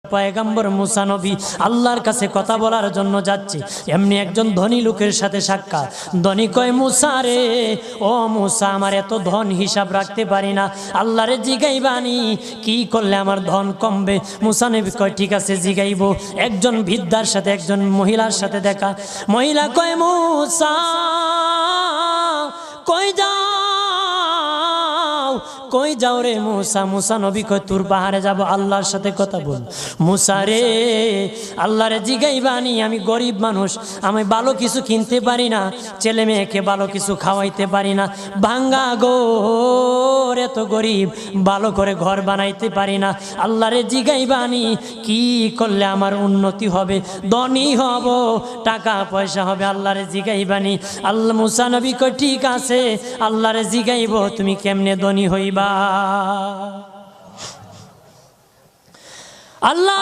পয়গম্বর মুসা নবী আল্লাহর কাছে কথা বলার জন্য যাচ্ছে, এমনি একজন ধনী লোকের সাথে সাক্ষাৎ। ধনী কয়, মুসা রে, ও মুসা, আমার এত ধন হিসাব রাখতে পারি না, আল্লাহরে জিগাইবানি কি করলে আমার ধন কমবে? মুসা নবী কয়, ঠিক আছে জিগাইব। একজন বৃদ্ধার সাথে একজন মহিলার সাথে দেখা। মহিলা কয়, মুসা কই যাও, কই যাও রে মুসা? মুসা নবী কয়, তোর পাহাড়ে যাব, আল্লাহর সাথে কথা বল। মুসা রে, আল্লাহরে জিগাইবানি, আমি গরিব মানুষ, আমি ভালো কিছু কিনতে পারি না, ছেলে মেয়েকে ভালো কিছু খাওয়াইতে পারি না, ভাঙ্গা ঘর, এত গরিব, ভালো করে ঘর বানাইতে পারি না, আল্লাহরে জিগাইবানি কি করলে আমার উন্নতি হবে, ধনী হব, টাকা পয়সা হবে, আল্লাহরে জিগাইবানি। আল্লাহ মুসা নবী কয়, ঠিক আছে, আল্লাহরে জিগাইব, তুমি কেমনে ধনী হইবা। আল্লাহ